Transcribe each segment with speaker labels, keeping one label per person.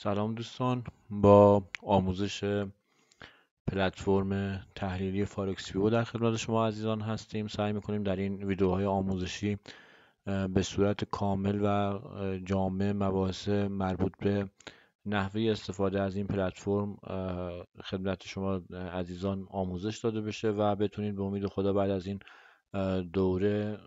Speaker 1: سلام دوستان، با آموزش پلتفرم تحلیلی فارکس بیو در خدمت شما عزیزان هستیم. سعی میکنیم در این ویدیوهای آموزشی به صورت کامل و جامع مباحث مربوط به نحوه استفاده از این پلتفرم خدمت شما عزیزان آموزش داده بشه و بتونید به امید خدا بعد از این دوره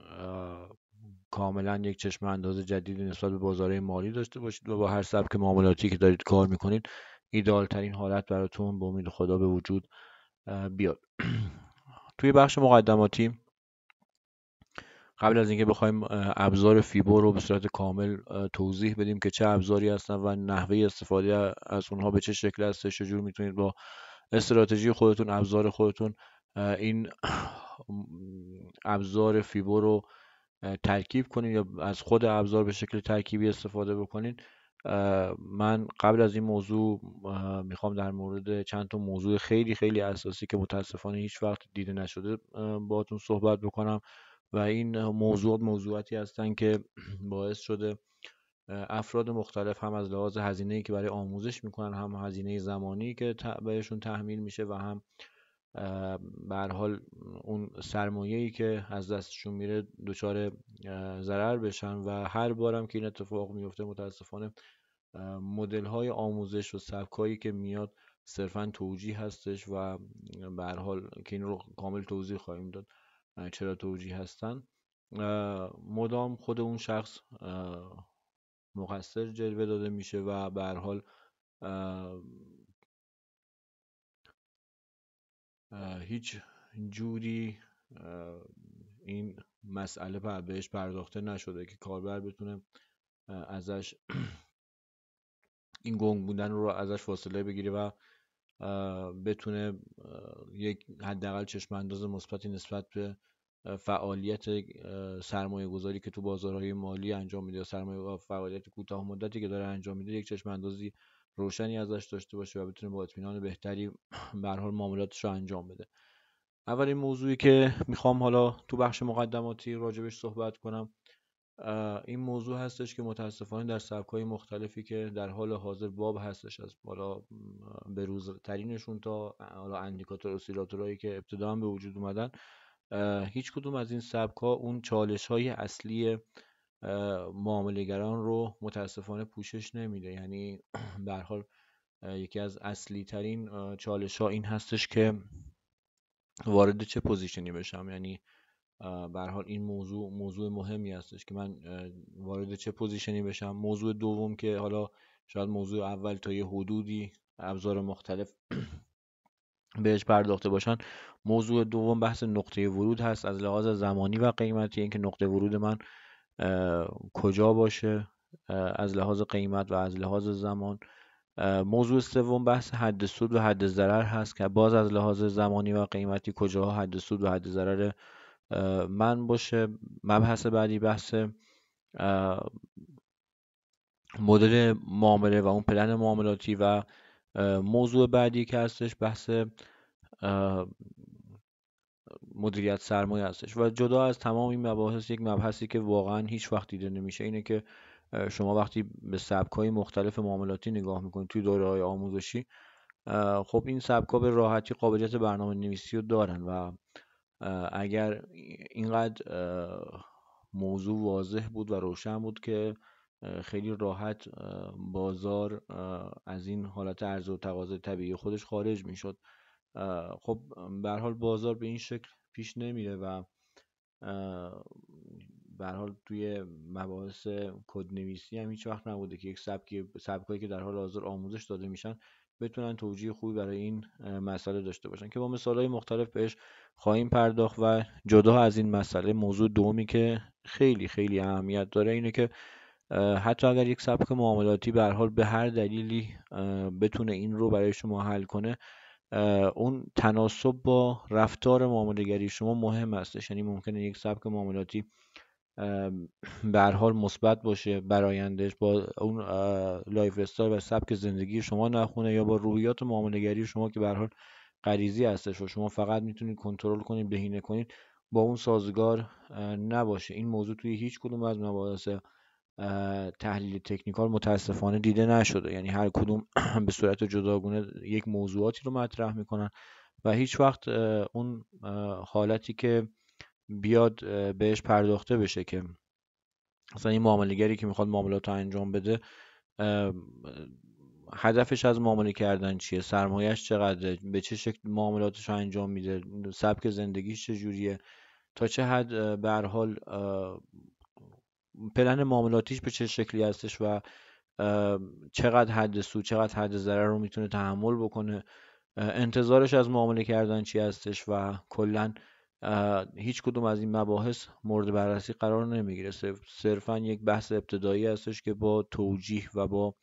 Speaker 1: کاملا یک چشم انداز جدیدی نسبت به بازارهای مالی داشته باشید و با هر سبک معاملاتی که دارید کار میکنید ایدئال ترین حالت براتون به امید خدا به وجود بیاد. توی بخش مقدماتی قبل از اینکه بخوایم ابزار فیبو رو به صورت کامل توضیح بدیم که چه ابزاری هستن و نحوه استفاده از اونها به چه شکل هستش، چجور میتونید با استراتژی خودتون، ابزار خودتون این ابزار فیبو رو ترکیب کنید یا از خود ابزار به شکل ترکیبی استفاده بکنید. من قبل از این موضوع میخوام در مورد چند تا موضوع خیلی خیلی اساسی که متاسفانه هیچ وقت دیده نشده باهاتون صحبت بکنم و این موضوعاتی هستن که باعث شده افراد مختلف هم از لحاظ هزینه‌ای که برای آموزش میکنن، هم هزینه زمانی که بهشون تحمیل میشه و هم به هر حال اون سرمایه‌ای که از دستشون میره دچار ضرر بشن و هر بارم که این اتفاق میفته متاسفانه مدل های آموزش و سبک هایی که میاد صرفا توجیه هستش و به هر حال که این رو کامل توضیح خواهیم داد چرا توجیه هستن. مدام خود اون شخص مقصر جلوه داده میشه و به هر حال هیچ جوری این مسئله بهش پرداخته نشده که کاربر بتونه ازش این گنگ بودن رو ازش فاصله بگیره و بتونه یک حداقل چشم انداز مثبتی نسبت به فعالیت سرمایه گذاری که تو بازارهای مالی انجام میده یا سرمایه فعالیت کوتاه مدتی که داره انجام میده یک چشم اندازی روشنی ازش داشته باشه و بتونه با اطمینان بهتری به هر حال معاملاتش رو انجام بده. اولین موضوعی که میخوام حالا تو بخش مقدماتی راجبش صحبت کنم این موضوع هستش که متاسفانه در سبک‌های مختلفی که در حال حاضر باب هستش، از بالا به روز ترینشون تا حالا اندیکاتور اسیلاتورهایی که ابتدا به وجود اومدن، هیچ کدوم از این سبک‌ها اون چالش‌های اصلی معامله‌گران رو متاسفانه پوشش نمیده. یعنی به هر حال یکی از اصلی ترین چالش‌ها این هستش که وارد چه پوزیشنی بشم. یعنی به هر حال این موضوع مهمی هستش که من وارد چه پوزیشنی بشم. موضوع دوم که حالا شاید موضوع اول تا یه حدودی ابزار مختلف بهش پرداخته باشن، موضوع دوم بحث نقطه ورود هست از لحاظ زمانی و قیمتی، اینکه نقطه ورود من کجا باشه از لحاظ قیمت و از لحاظ زمان. موضوع سوم بحث حد سود و حد ضرر هست که باز از لحاظ زمانی و قیمتی کجاها حد سود و حد ضرر من باشه. مبحث بعدی بحث مدل معامله و اون پلن معاملاتی و موضوع بعدی که هستش بحث مدیریت سرمایه هستش. و جدا از تمام این مباحث یک مبحثی که واقعا هیچ وقت دیده نمیشه اینه که شما وقتی به سبک‌های مختلف معاملاتی نگاه میکنید توی دوره‌های آموزشی، خب این سبک‌ها به راحتی قابلیت برنامه نویسی رو دارن و اگر اینقدر موضوع واضح بود و روشن بود که خیلی راحت بازار از این حالت عرضه و تقاضا طبیعی خودش خارج میشد. خب به هر حال بازار به این شکل پیش نمیره و به هر حال توی مباحث کدنویسی هم هیچ وقت نبوده که یک سبکایی که در حال حاضر آموزش داده میشن بتونن توجیه خوبی برای این مسئله داشته باشن که با مثالهای مختلف بهش خواهیم پرداخت. و جدا از این مسئله موضوع دومی که خیلی خیلی اهمیت داره اینه که حتی اگر یک سبک معاملاتی به هر حال به هر دلیلی بتونه این رو برای شما حل کنه، اون تناسب با رفتار معامله‌گری شما مهم هستش. یعنی ممکنه یک سبک معاملاتی به هر حال مثبت باشه برآیندش، با اون لایف استایل و سبک زندگی شما نخونه، یا با روحیات معامله‌گری شما که به هر حال غریزی هستش و شما فقط میتونید کنترل کنید، بهینه کنید، با اون سازگار نباشه. این موضوع توی هیچ کدوم از مباحث تحلیل تکنیکال متاسفانه دیده نشده. یعنی هر کدوم به صورت جداگونه یک موضوعاتی رو مطرح میکنن و هیچ وقت اون حالتی که بیاد بهش پرداخته بشه که مثلا این معامله‌گری که میخواد معاملات رو انجام بده، هدفش از معامله کردن چیه، سرمایه‌اش چقدره، به چه شکل معاملاتش رو انجام میده، سبک زندگیش چجوریه، تا چه حد به هر حال پلن معاملاتیش به چه شکلی هستش و چقدر حد سود چقدر حد ضرر رو میتونه تحمل بکنه، انتظارش از معامله کردن چی هستش و کلا هیچ کدوم از این مباحث مورد بررسی قرار نمیگیره. صرفا یک بحث ابتدایی هستش که با توجیه و با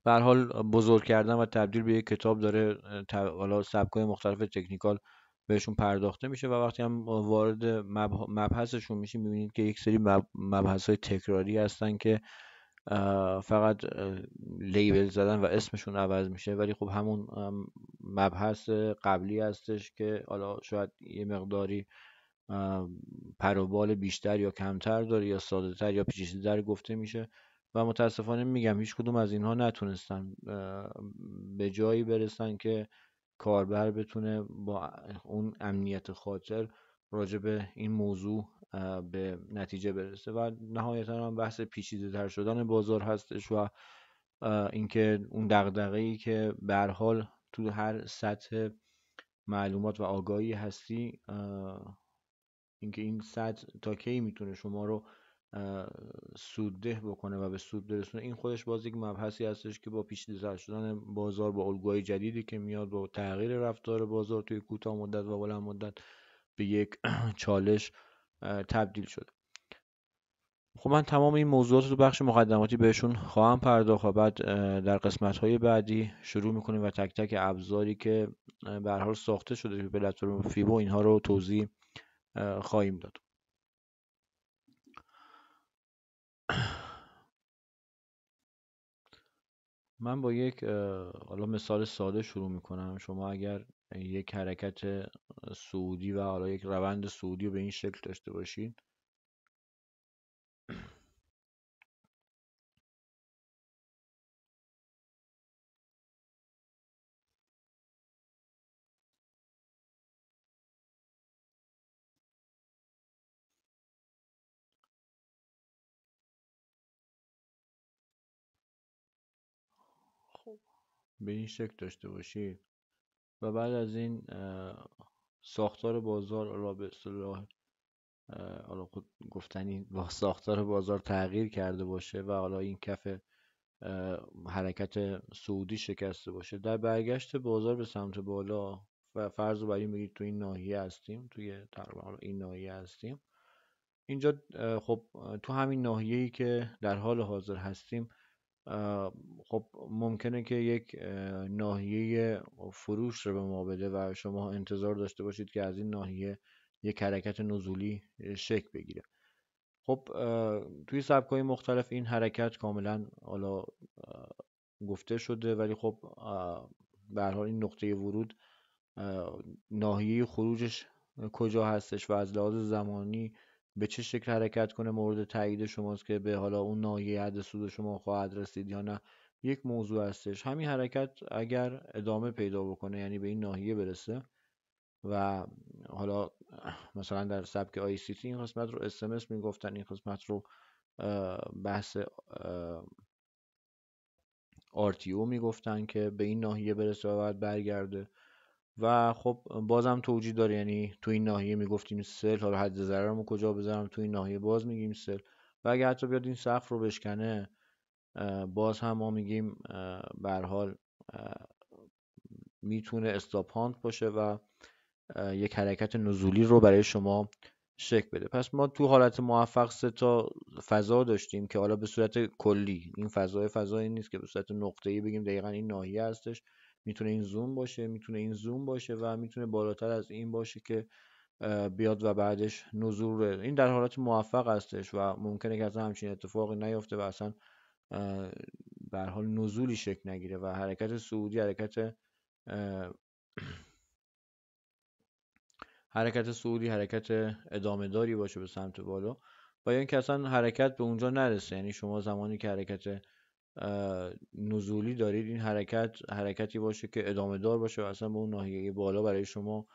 Speaker 1: به هر حال بزرگ کردن و تبدیل به یک کتاب داره حالا سبک‌های مختلف تکنیکال بهشون پرداخته میشه و وقتی هم وارد مبحثشون میشیم میبینید که یک سری مبحث‌های تکراری هستن که فقط لیبل زدن و اسمشون عوض میشه، ولی خب همون مبحث قبلی هستش که حالا شاید یه مقداری پر و بال بیشتر یا کمتر داره یا ساده تر یا پیچیده‌تر گفته میشه و متاسفانه میگم هیچ کدوم از اینها نتونستن به جایی برسن که کاربر بتونه با اون امنیت خاطر راجع به این موضوع به نتیجه برسه و نهایتا هم بحث پیچیده تر شدن بازار هستش و اینکه اون دغدغه‌ای که به هر حال تو هر سطح معلومات و آگاهی هستی، اینکه این سطح تا کی میتونه شما رو سودده بکنه و به سود برسونه، این خودش باز یک مبحثی هستش که با پیچیده‌تر شدن بازار، با الگوهای جدیدی که میاد، با تغییر رفتار بازار توی کوتاه مدت و بلند مدت به یک چالش تبدیل شده. خب من تمام این موضوعات رو بخش مقدماتی بهشون خواهم پرداخت و بعد در قسمت‌های بعدی شروع می‌کنیم و تک تک ابزاری که به هر حال ساخته شده توی پلتفرم فیبو اینها رو توضیح خواهیم داد. من با یک حالا مثال ساده شروع میکنم. شما اگر یک حرکت صعودی و حالا یک روند صعودی رو به این شکل داشته باشید، به این شکل داشته باشید و بعد از این ساختار بازار را به اصطلاح حالا خود گفتنی با ساختار بازار تغییر کرده باشه و حالا این کف حرکت صعودی شکسته باشه، در برگشت بازار به سمت بالا و فرض رو بر این بگید تو این ناحیه هستیم، توی تقریبا این ناحیه هستیم اینجا. خب تو همین ناحیه‌ای که در حال حاضر هستیم، خب ممکنه که یک ناحیه فروش رو به ما بده و شما انتظار داشته باشید که از این ناحیه یک حرکت نزولی شکل بگیره. خب توی سبک‌های مختلف این حرکت کاملا حالا گفته شده، ولی خب به هر حال این نقطه ورود ناحیه خروجش کجا هستش و از لحاظ زمانی به چه شکل حرکت کنه مورد تایید شماست که به حالا اون ناحیه حد سود شما خواهد رسید یا نه، یک موضوع هستش. همین حرکت اگر ادامه پیدا بکنه، یعنی به این ناحیه برسه و حالا مثلا در سبک آی سی تی این قسمت رو SMS میگفتن، این قسمت رو بحث RTO میگفتن که به این ناحیه برسه و بعد برگرده و خب بازم توجیه داره. یعنی تو این ناحیه میگفتیم سل، حالا حد ضررمو کجا بذارم، تو این ناحیه باز میگیم سل و اگه حتی بیاد این سقف رو بشکنه باز هم ما میگیم به هر حال میتونه استاپ هانت باشه و یک حرکت نزولی رو برای شما شکل بده. پس ما تو حالت موفق سه تا فضا داشتیم که حالا به صورت کلی این فضایی نیست که به صورت نقطه‌ای بگیم دقیقاً این ناحیه هستش، میتونه این زوم باشه، میتونه این زوم باشه و میتونه بالاتر از این باشه که بیاد و بعدش نزول رو. این در حالت موفق هستش و ممکنه که اصلا همچین اتفاقی نیفته و اصلا به هر حال نزولی شکل نگیره و حرکت صعودی حرکت حرکت صعودی حرکت ادامه داری باشه به سمت بالا، و یا اینکه اصلا حرکت به اونجا نرسه. یعنی شما زمانی که حرکت نزولی دارید، این حرکتی باشه که ادامه دار باشه و اصلا به اون ناحیه بالا برای شما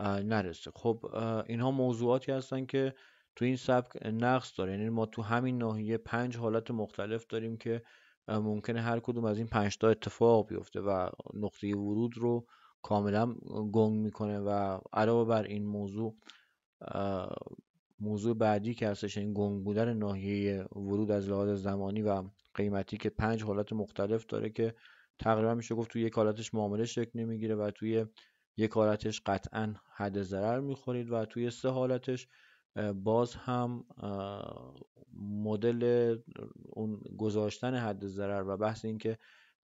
Speaker 1: نرسه. خب اینها موضوعاتی هستن که تو این سبک نقص داره. یعنی ما تو همین ناحیه 5 حالت مختلف داریم که ممکنه هر کدوم از این 5 تا اتفاق بیفته و نقطه ورود رو کاملا گنگ میکنه. و علاوه بر این موضوع بعدی که هستش، این گنگ بودن ناحیه ورود از لحاظ زمانی و قیمتی، که 5 حالت مختلف داره که تقریبا میشه گفت توی یک حالتش معامله شکل نمیگیره و توی یک حالتش قطعا حد ضرر میخورید و توی 3 حالتش باز هم مدل اون گذاشتن حد ضرر و بحث این که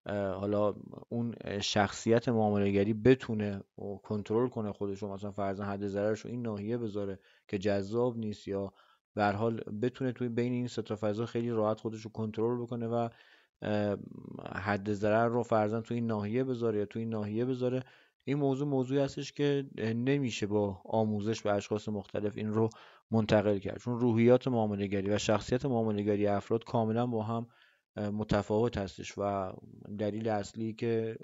Speaker 1: حالا اون شخصیت معامله‌گری بتونه کنترل کنه خودش رو، مثلا فرضاً حد ضررش رو این ناحیه بذاره که جذاب نیست، یا به هر حال بتونه توی بین این سه تا فضا خیلی راحت خودش رو کنترل بکنه و حد ضرر رو فرضاً توی این ناحیه بذاره یا توی این ناحیه بذاره. این موضوعی هستش که نمیشه با آموزش به اشخاص مختلف این رو منتقل کرد، چون روحیات معامله‌گری و شخصیت معامله‌گری افراد کاملا با هم متفاوت هستش. و دلیل اصلی که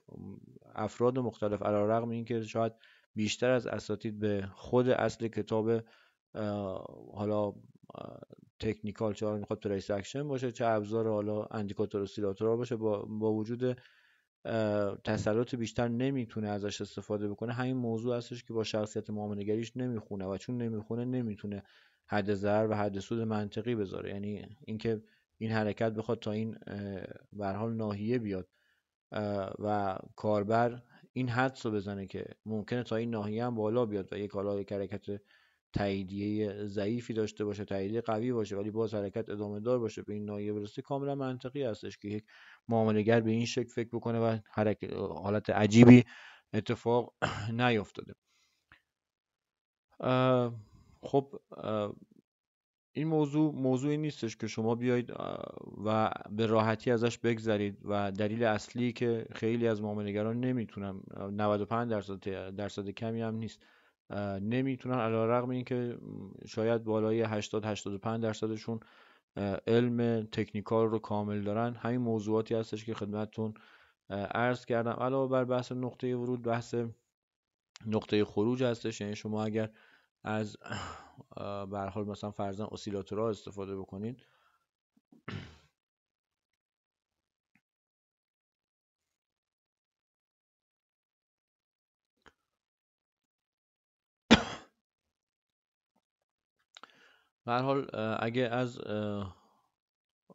Speaker 1: افراد مختلف علیرغم اینکه شاید بیشتر از اساتید به خود اصل کتاب حالا تکنیکال، چه میخواد تریس اکشن باشه، چه ابزار حالا اندیکاتور اسیلاتور باشه، با وجود تسلط بیشتر نمیتونه ازش استفاده بکنه. همین موضوع هستش که با شخصیت معامله‌گریش نمیخونه و چون نمیخونه نمیتونه حد ضرر و حد سود منطقی بذاره. یعنی اینکه این حرکت بخواد تا این به هر حال ناحیه بیاد و کاربر این حدس رو بزنه که ممکنه تا این ناحیه هم بالا بیاد و یک حرکت تاییدیه ضعیفی داشته باشه، تاییدیه قوی باشه، ولی باز حرکت ادامه دار باشه به این ناحیه برسه، کاملا منطقی هستش که یک معامله‌گر به این شکل فکر بکنه و حالت عجیبی اتفاق نیفتاده. خب این موضوعی نیستش که شما بیایید و به راحتی ازش بگذرید و دلیل اصلی که خیلی از معامله‌گران نمیتونن، 95% کمی هم نیست، نمیتونن علیرغم اینکه شاید بالای 80-85%شون علم تکنیکال رو کامل دارن، همین موضوعاتی هستش که خدمتتون عرض کردم. علاوه بر بحث نقطه ورود، بحث نقطه خروج هستش. یعنی شما اگر از به هر حال مثلا فرضاً اسیلاتورها استفاده بکنید، به هر حال اگه از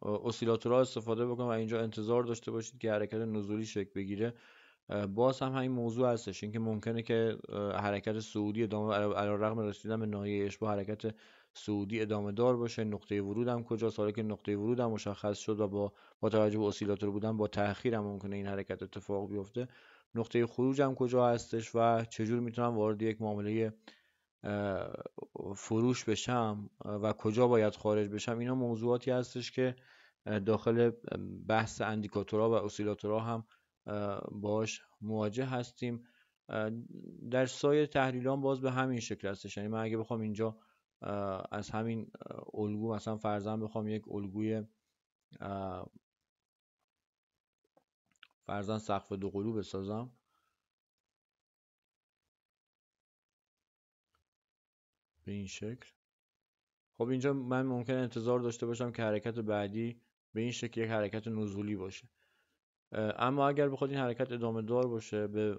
Speaker 1: اسیلاتورها استفاده بکنید و اینجا انتظار داشته باشید که حرکت نزولی شکل بگیره، باز هم همین موضوع هستش، اینکه ممکنه که حرکت صعودی ادامه علیرغم رسیدن به ناحیه اشباع حرکت صعودی ادامه دار باشه. نقطه ورود هم کجاست؟ حالا که نقطه ورود هم مشخص شد و با توجه به اسیلاتور بودن با تأخیر هم ممکنه این حرکت اتفاق بیفته. نقطه خروج هم کجا هستش و چجور میتونم وارد یک معامله فروش بشم و کجا باید خارج بشم. اینا موضوعاتی هستش که داخل بحث اندیکاتورها و اسیلاتورها هم باش مواجه هستیم. در سایر تحلیلان باز به همین شکل هستش. یعنی من اگه بخوام اینجا از همین الگو مثلا فرضاً بخوام یک الگوی فرضاً سقف دو قلو بسازم به این شکل، خب اینجا من ممکن انتظار داشته باشم که حرکت بعدی به این شکل یک حرکت نزولی باشه. اما اگر بخواد این حرکت ادامه دار باشه، به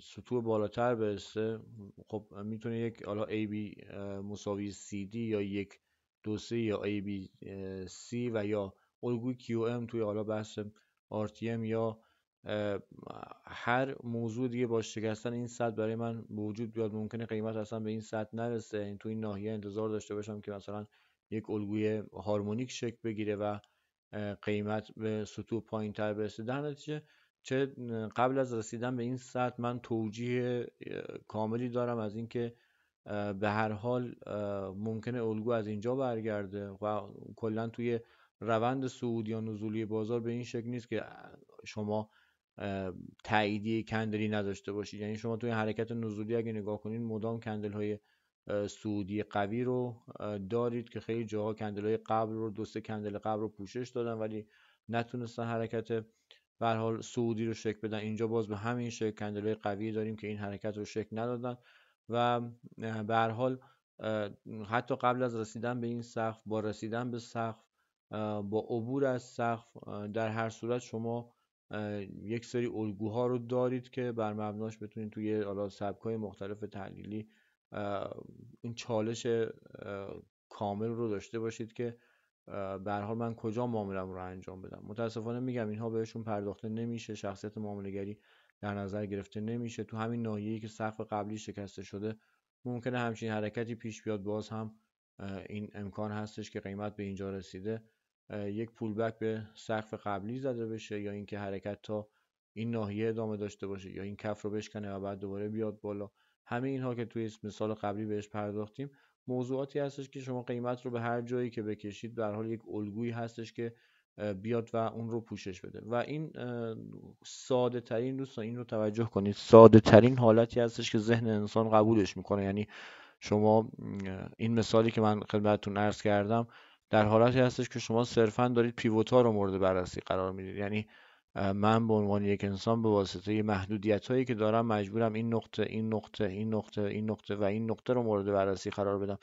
Speaker 1: سطوح بالاتر برسه، خب میتونه یک حالا AB مساوی CD یا 1-2-3 یا ABC و یا الگوی QM توی حالا بحث RTM یا هر موضوع دیگه با شکستن این سطح برای من به وجود بیاد. ممکنه قیمت اصلا به این سطح نرسه، این توی این ناحیه انتظار داشته باشم که مثلا یک الگوی هارمونیک شکل بگیره و قیمت به سطوح پایین تر برسه. در نتیجه چه قبل از رسیدن به این سطح من توجیه کاملی دارم از اینکه به هر حال ممکنه الگو از اینجا برگرده و کلا توی روند صعود یا نزولی بازار به این شکل نیست که شما تاییدیه کندلی نداشته باشید. یعنی شما توی حرکت نزولی اگه نگاه کنید مدام کندل های صعودی قوی رو دارید که خیلی جاها کندل های قبل رو، دو سه کندل قبل رو پوشش دادن ولی نتونستن حرکت به هر حال صعودی رو شکل بدن. اینجا باز به همین شکل کندل های قوی داریم که این حرکت رو شکل ندادن و به هر حال حتی قبل از رسیدن به این سقف، با رسیدن به سقف، با عبور از سقف، در هر صورت شما یک سری الگوها رو دارید که بر مبناش بتونید توی سبک‌های مختلف تحلیلی این چالش کامل رو داشته باشید که به هر حال من کجا معامله‌ام رو انجام بدم. متاسفانه میگم اینها بهشون پرداخته نمیشه، شخصیت معامله‌گری در نظر گرفته نمیشه. تو همین ناحیه‌ای که سقف قبلی شکسته شده ممکنه همچین حرکتی پیش بیاد، باز هم این امکان هستش که قیمت به اینجا رسیده یک پول بک به سقف قبلی زده بشه، یا اینکه حرکت تا این ناحیه ادامه داشته باشه، یا این کف رو بشکنه و بعد دوباره بیاد بالا. همه اینها که توی مثال قبلی بهش پرداختیم موضوعاتی هستش که شما قیمت رو به هر جایی که بکشید در حال یک الگویی هستش که بیاد و اون رو پوشش بده و این ساده ترین، دوستان این رو توجه کنید، ساده ترین حالتی هستش که ذهن انسان قبولش میکنه. یعنی شما این مثالی که من خدمتتون عرض کردم در حالتی هستش که شما صرفا دارید پیوت ها رو مورد بررسی قرار میدید. یعنی من به عنوان یک انسان به واسطه محدودیت هایی که دارم مجبورم این نقطه این نقطه این نقطه این نقطه و این نقطه رو مورد بررسی قرار بدم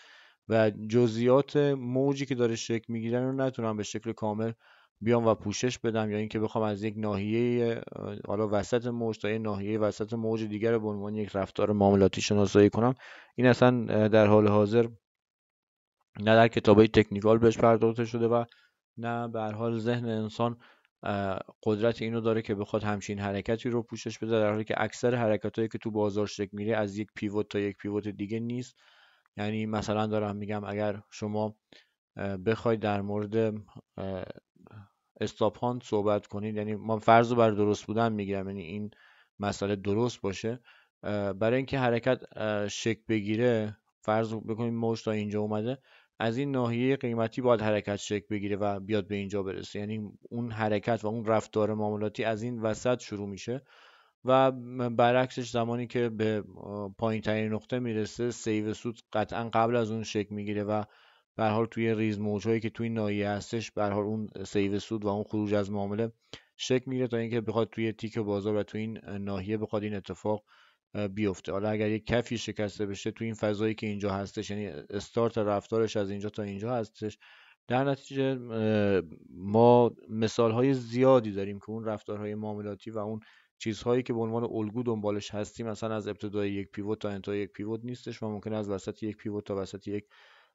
Speaker 1: و جزئیات موجی که داره شکل میگیره رو نتونم به شکل کامل بیام و پوشش بدم، یا اینکه بخوام از یک ناحیه حالا وسط موج تا یک ناحیه وسط موج دیگر رو به عنوان یک رفتار معاملاتی شناسایی کنم. این اصلا در حال حاضر نه در کتابای تکنیکال بهش پرداخته شده و نه به هر حال ذهن انسان قدرت اینو داره که بخواد همچین حرکتی رو پوشش بده، در حالی که اکثر حرکتایی که تو بازار شکل میگیره از یک پیوت تا یک پیوت دیگه نیست. یعنی مثلا دارم میگم اگر شما بخواید در مورد استاپ هاند صحبت کنید، یعنی من فرض رو بر درست بودن میگیرم، یعنی این مسئله درست باشه، برای اینکه حرکت شکل بگیره فرض بکنید موج تا اینجا اومده، از این ناحیه قیمتی باید حرکت شکل بگیره و بیاد به اینجا برسه. یعنی اون حرکت و اون رفتار معاملاتی از این وسط شروع میشه و برعکسش زمانی که به پایین ترین نقطه میرسه سیو سود قطعا قبل از اون شکل میگیره و به هر حال توی ریز موجهایی که توی ناحیه هستش به هر حال اون سیو سود و اون خروج از معامله شکل میگیره تا اینکه بخواد توی تیک بازار و توی این ناحیه بخواد این اتفاق بیفته. حالا اگر یک کفی شکسته بشه توی این فضایی که اینجا هستش، یعنی استارت رفتارش از اینجا تا اینجا هستش، در نتیجه ما مثالهای زیادی داریم که اون رفتارهای معاملاتی و اون چیزهایی که به عنوان الگو دنبالش هستیم مثلا از ابتدای یک پیوت تا انتهای یک پیوت نیستش و ممکن از وسط یک پیوت تا وسط یک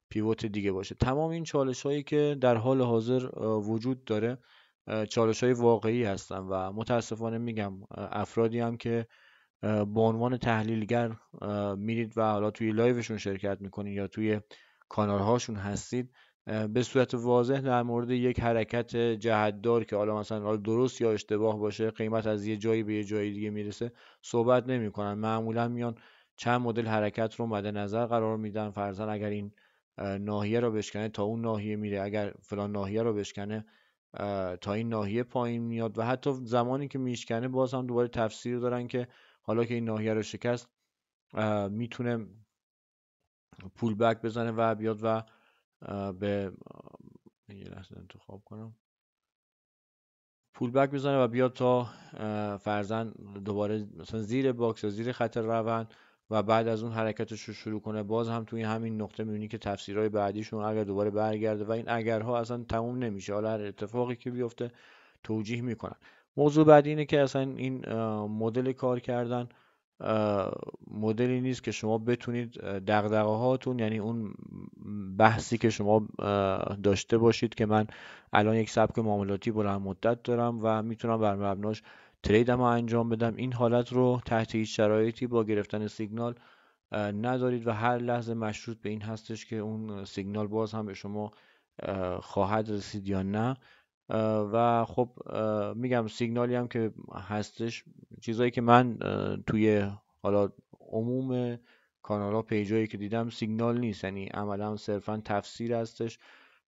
Speaker 1: پیوت دیگه باشه. تمام این چالش‌هایی که در حال حاضر وجود داره چالش‌های واقعی هستن و متاسفانه میگم افرادی هم که به عنوان تحلیلگر میرید و حالا توی لایوشون شرکت میکنید یا توی کانال هاشون هستید به صورت واضح در مورد یک حرکت جهتدار که حالا مثلا درست یا اشتباه باشه قیمت از یه جایی به یه جای دیگه میرسه صحبت نمیکنن. معمولا میان چند مدل حرکت رو مد نظر قرار میدن، فرضاً اگر این ناحیه رو بشکنه تا اون ناحیه میره، اگر فلان ناحیه رو بشکنه تا این ناحیه پایین میاد و حتی زمانی که میشکنه باز هم دوباره تفسیر دارن که حالا که این ناحیه رو شکست میتونه پول بک بزنه و بیاد و به یه لحظه انتخاب کنم پول بک بزنه و بیاد تا فرضاً دوباره مثلا زیر باکس یا زیر خط روند و بعد از اون حرکتش رو شروع کنه. باز هم توی همین نقطه میبینی که تفسیرهای بعدیشون اگر دوباره برگرده و این اگرها اصلا تموم نمیشه، حالا هر اتفاقی که بیفته توجیه میکنن. موضوع بعدی اینه که اصلا این مدل کار کردن مدلی نیست که شما بتونید دغدغه هاتون، یعنی اون بحثی که شما داشته باشید که من الان یک سبک معاملاتی بلند مدت دارم و میتونم بر مبناش تریدم رو انجام بدم، این حالت رو تحت هیچ شرایطی با گرفتن سیگنال ندارید و هر لحظه مشروط به این هستش که اون سیگنال باز هم به شما خواهد رسید یا نه. و خب میگم سیگنالی هم که هستش، چیزایی که من توی حالا عموم کانال ها پیجایی که دیدم سیگنال نیست، یعنی عملا صرفا تفسیر هستش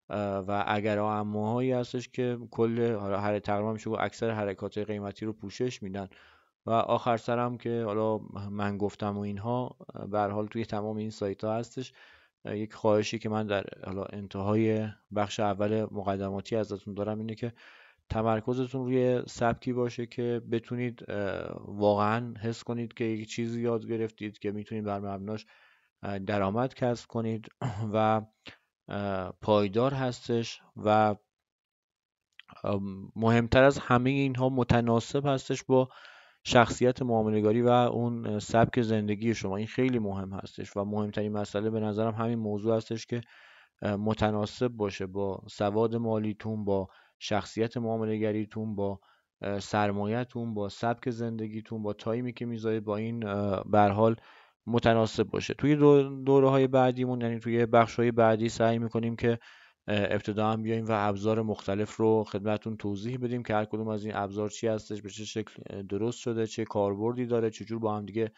Speaker 1: و اگر و اماهایی هستش که کل حالا تقریبا میشه گفت اکثر حرکات قیمتی رو پوشش میدن. و آخر سرم که حالا من گفتم و اینها به هر حال توی تمام این سایت ها هستش. یک خواهشی که من در حالا انتهای بخش اول مقدماتی ازتون دارم اینه که تمرکزتون روی سبکی باشه که بتونید واقعا حس کنید که یک چیزی یاد گرفتید که میتونید بر مبناش درآمد کسب کنید و پایدار هستش و مهمتر از همه اینها متناسب هستش با شخصیت معامله‌گری و اون سبک زندگی شما. این خیلی مهم هستش و مهمترین مسئله به نظرم همین موضوع هستش که متناسب باشه با سواد مالیتون، با شخصیت معامله‌گریتون، با سرمایه‌تون، با سبک زندگیتون، با تایمی که میذارید با این به هر حال متناسب باشه. توی دوره‌های بعدیمون، یعنی توی بخش‌های بعدی، سعی می‌کنیم که ابتدا هم بیایم و ابزار مختلف رو خدمتتون توضیح بدیم که هر کدوم از این ابزار چی هستش، به چه شکل درست شده، چه کاربردی داره، چجور با هم دیگه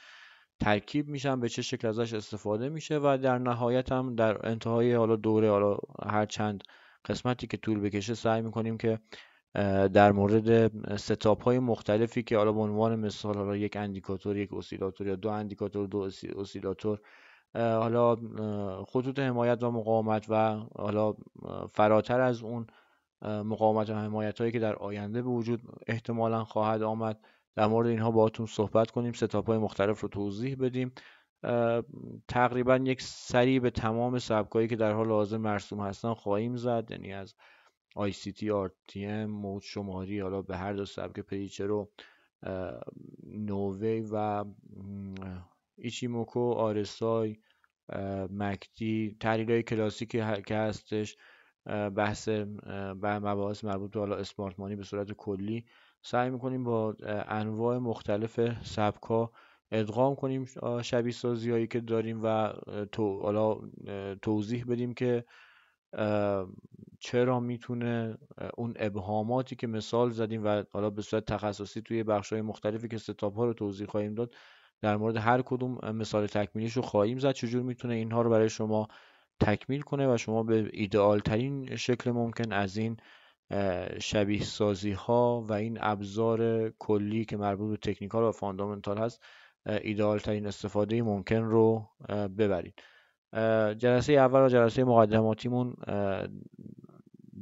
Speaker 1: ترکیب میشن، به چه شکل ازش استفاده میشه و در نهایت هم در انتهای حالا دوره، حالا هر چند قسمتی که طول بکشه، سعی میکنیم که در مورد ستاپ های مختلفی که حالا به عنوان مثال حالا یک اندیکاتور، یک اسیلاتور یا دو اندیکاتور، دو اسیلاتور، حالا خطوط حمایت و مقاومت و حالا فراتر از اون مقاومت و حمایت هایی که در آینده به وجود احتمالا خواهد آمد، در مورد اینها باهاتون صحبت کنیم، ستاپ های مختلف رو توضیح بدیم. تقریبا یک سری به تمام سبکایی که در حال حاضر مرسوم هستن خواهیم زد، یعنی از ICT، RTM، موج شماری، حالا به هر دو سبک پیچر و نووی و ایچیموکو، RSI، مکدی، تحلیل های کلاسیکی که هستش، بحث مباحث مربوط به حالا اسمارت مانی به صورت کلی. سعی میکنیم با انواع مختلف سبکا ادغام کنیم شبیه سازی هایی که داریم و حالا توضیح بدیم که چرا میتونه اون ابهاماتی که مثال زدیم و حالا به صورت تخصصی توی بخش‌های مختلفی که ستاپ ها رو توضیح خواهیم داد، در مورد هر کدوم مثال تکمیلیش رو خواهیم زد، چجور میتونه اینها رو برای شما تکمیل کنه و شما به ایدئال ترین شکل ممکن از این شبیه سازی ها و این ابزار کلی که مربوط به تکنیکال و فاندامنتال هست ایدئال ترین استفاده ممکن رو ببرید. جلسه اول و جلسه مقدماتیمون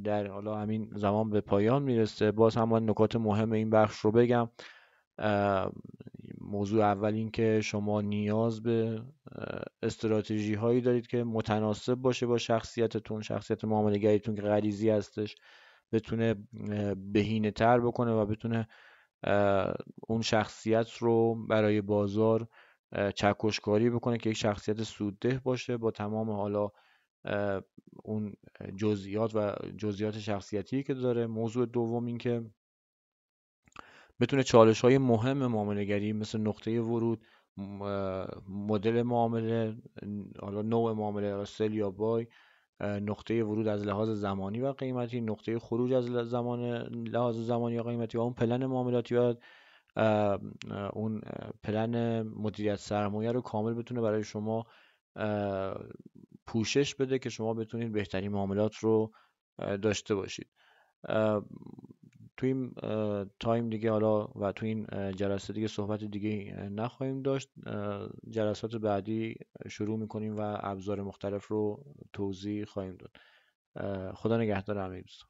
Speaker 1: در حالا همین زمان به پایان میرسه. باز هم من نکات مهم این بخش رو بگم. موضوع اول این که شما نیاز به استراتژی هایی دارید که متناسب باشه با شخصیتتون، شخصیت معامله‌گریتون که غریزی هستش، بتونه بهینه تر بکنه و بتونه اون شخصیت رو برای بازار چکشکاری بکنه که یک شخصیت سودده باشه با تمام حالا اون جزئیات شخصیتی که داره. موضوع دوم این که بتونه چالش های مهم معامله‌گری مثل نقطه ورود، مدل معامله، حالا نوع معامله، حالا سل یا بای، نقطه ورود از لحاظ زمانی و قیمتی، نقطه خروج از لحاظ زمانی و قیمتی و اون پلن معاملاتی و اون پلن مدیریت سرمایه رو کامل بتونه برای شما پوشش بده که شما بتونید بهترین معاملات رو داشته باشید. تو این تایم دیگه حالا و تو این جلسه دیگه صحبت دیگه نخواهیم داشت. جلسات بعدی شروع میکنیم و ابزار مختلف رو توضیح خواهیم داد. خدا نگهدار همه دوستان.